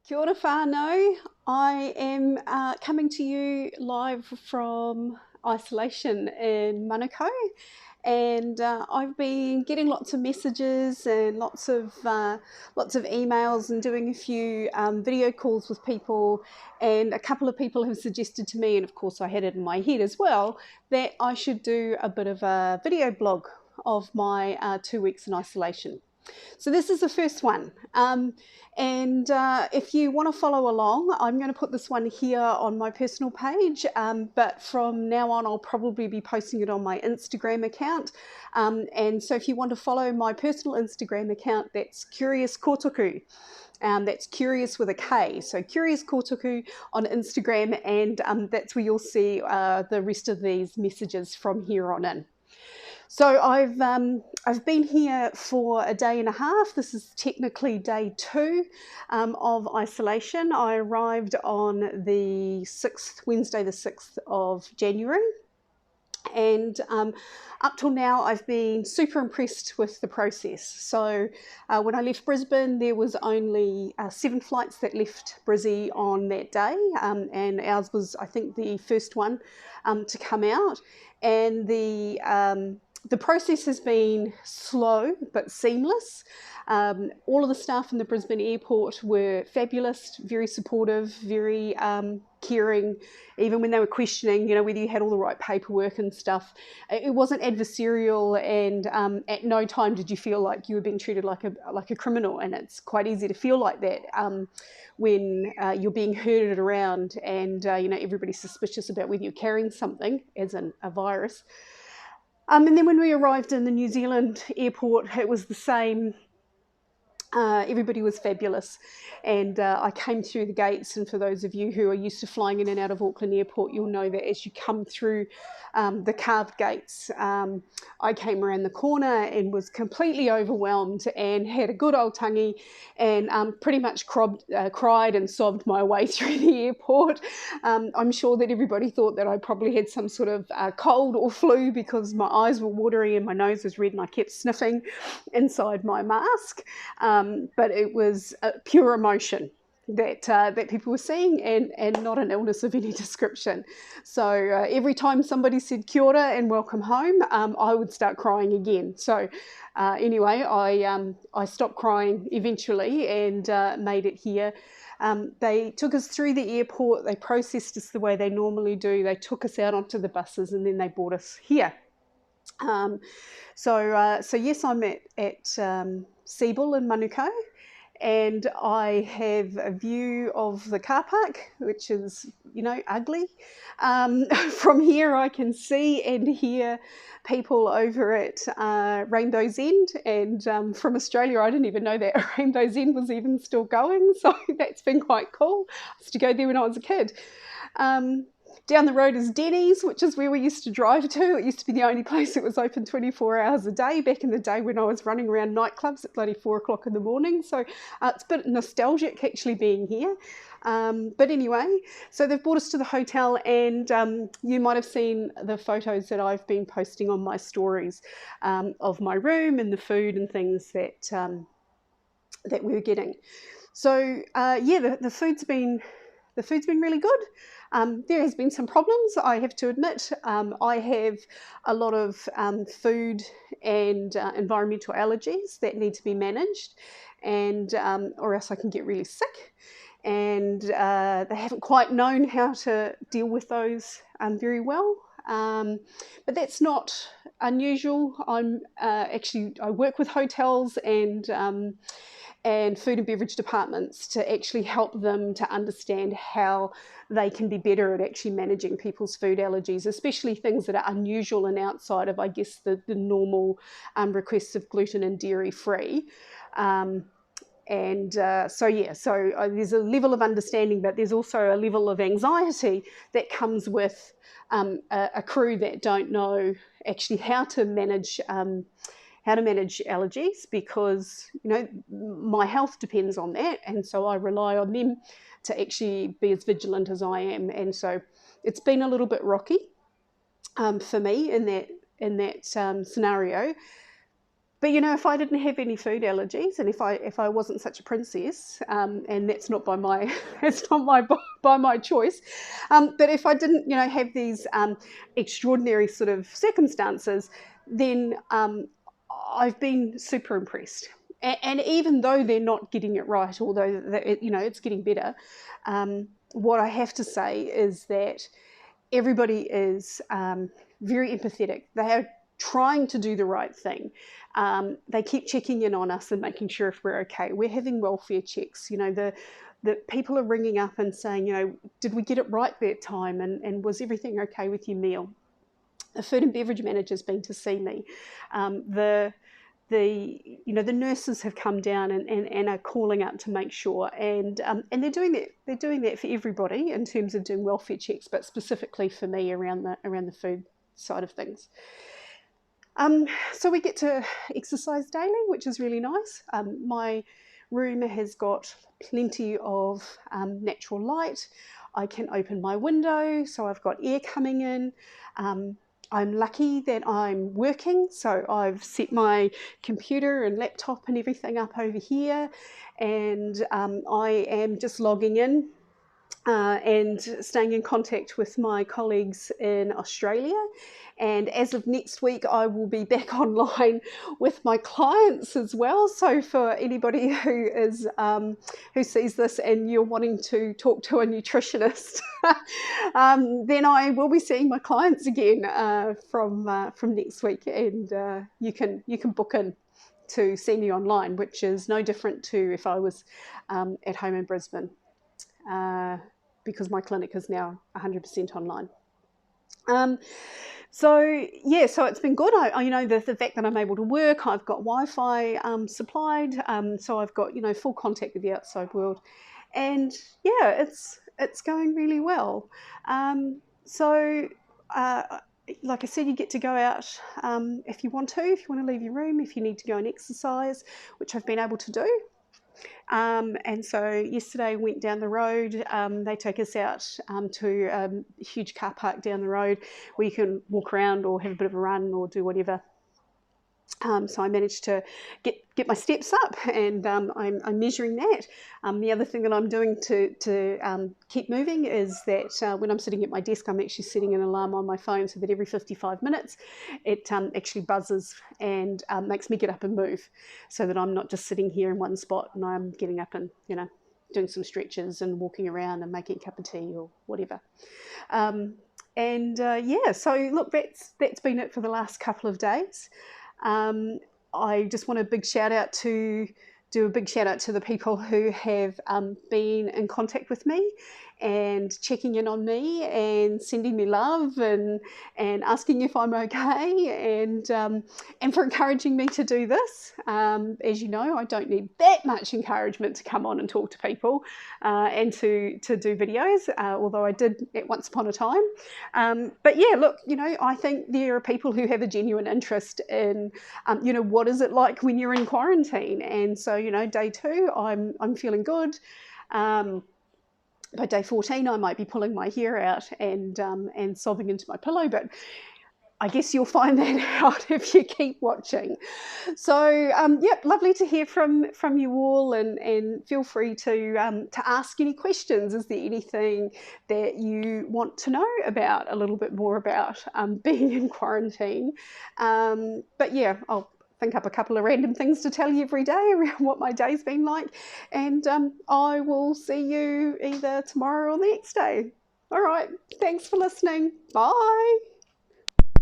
Kia ora whānau. I am coming to you live from isolation in Manukau, and I've been getting lots of messages and lots of emails and doing a few video calls with people, and a couple of people have suggested to me, and of course I had it in my head as well, that I should do a bit of a video blog of my 2 weeks in isolation. So this is the first one. And if you want to follow along, I'm going to put this one here on my personal page, but from now on I'll probably be posting it on my Instagram account. And so if you want to follow my personal Instagram account, that's Curious Kotoku. That's Curious with a K, so Curious Kotoku on Instagram, and that's where you'll see the rest of these messages from here on in. So I've been here for a day and a half. This is technically day 2 of isolation. I arrived on the 6th, Wednesday the 6th of January. And up till now, I've been super impressed with the process. So when I left Brisbane, there was only 7 flights that left Brizzy on that day, and ours was, I think, the first one to come out. And the process has been slow but seamless. All of the staff in the Brisbane Airport were fabulous, very supportive, very caring, even when they were questioning, whether you had all the right paperwork and stuff. It wasn't adversarial, and at no time did you feel like you were being treated like a criminal. And it's quite easy to feel like that when you're being herded around, and everybody's suspicious about whether you're carrying something, as in a virus. And then when we arrived in the New Zealand airport, it was the same. Everybody was fabulous, and I came through the gates, and for those of you who are used to flying in and out of Auckland Airport, you'll know that as you come through the carved gates, I came around the corner and was completely overwhelmed and had a good old tangi, and pretty much cried and sobbed my way through the airport. I'm sure that everybody thought that I probably had some sort of cold or flu, because my eyes were watery and my nose was red and I kept sniffing inside my mask. But it was pure emotion that people were seeing, and not an illness of any description. So every time somebody said kia ora and welcome home, I would start crying again. So anyway, I stopped crying eventually and made it here. They took us through the airport, they processed us the way they normally do, they took us out onto the buses, and then they brought us here. So yes, I'm at Seabull in Manukau, and I have a view of the car park, which is, ugly. From here I can see and hear people over at Rainbow's End, and from Australia I didn't even know that Rainbow's End was even still going, so that's been quite cool. I used to go there when I was a kid. Down the road is Denny's, which is where we used to drive to. It used to be the only place that was open 24 hours a day back in the day when I was running around nightclubs at bloody 4 o'clock in the morning. So it's a bit nostalgic actually being here. But anyway, so they've brought us to the hotel, and you might have seen the photos that I've been posting on my stories of my room and the food and things that we were getting. So the food's been really good. There has been some problems, I have to admit. I have a lot of food and environmental allergies that need to be managed, and or else I can get really sick. And they haven't quite known how to deal with those very well. But that's not unusual. I work with hotels and food and beverage departments to actually help them to understand how they can be better at actually managing people's food allergies, especially things that are unusual and outside of, I guess, the normal requests of gluten and dairy free. So there's a level of understanding, but there's also a level of anxiety that comes with a crew that don't know actually how to manage allergies, because my health depends on that, and so I rely on them to actually be as vigilant as I am. And so it's been a little bit rocky for me in that scenario. But you know, if I didn't have any food allergies, and if I wasn't such a princess, and that's not by my it's not by my choice, but if I didn't, you know, have these extraordinary sort of circumstances, then I've been super impressed. And even though they're not getting it right, although you know it's getting better, what I have to say is that everybody is very empathetic. They are trying to do the right thing. They keep checking in on us and making sure if we're okay. We're having welfare checks. You know, the people are ringing up and saying, you know, did we get it right that time? And was everything okay with your meal? The food and beverage manager's been to see me. You know, the nurses have come down and are calling up to make sure, and they're doing that for everybody in terms of doing welfare checks, but specifically for me around the food side of things. So we get to exercise daily, which is really nice. My room has got plenty of natural light. I can open my window, so I've got air coming in. I'm lucky that I'm working, so I've set my computer and laptop and everything up over here, and I am just logging in and staying in contact with my colleagues in Australia. And as of next week, I will be back online with my clients as well. So for anybody who sees this and you're wanting to talk to a nutritionist, then I will be seeing my clients again from next week, and you can book in to see me online, which is no different to if I was at home in Brisbane. Because my clinic is now 100% online. So it's been good. I you know, the fact that I'm able to work, I've got Wi-Fi supplied, so I've got, you know, full contact with the outside world, and yeah, it's going really well. Like I said, you get to go out if you want to leave your room, if you need to go and exercise, which I've been able to do. And so yesterday went down the road. They take us out to a huge car park down the road where you can walk around or have a bit of a run or do whatever. So I managed to get my steps up, and I'm measuring that. The other thing that I'm doing to keep moving is that when I'm sitting at my desk, I'm actually setting an alarm on my phone so that every 55 minutes it actually buzzes and makes me get up and move, so that I'm not just sitting here in one spot, and I'm getting up and, you know, doing some stretches and walking around and making a cup of tea or whatever. So look, that's been it for the last couple of days. I just want do a big shout out to the people who have been in contact with me and checking in on me and sending me love and asking if I'm okay, and for encouraging me to do this. As you know, I don't need that much encouragement to come on and talk to people and to do videos, although I did at once upon a time. But yeah, look, you know, I think there are people who have a genuine interest in, you know, what is it like when you're in quarantine? And so, you know, day 2, I'm feeling good. By day 14, I might be pulling my hair out and sobbing into my pillow, but I guess you'll find that out if you keep watching. So, lovely to hear from you all, and feel free to ask any questions. Is there anything that you want to know about a little bit more about being in quarantine? But yeah, I'll think up a couple of random things to tell you every day around what my day's been like, and I will see you either tomorrow or the next day. All right, thanks for listening. Bye.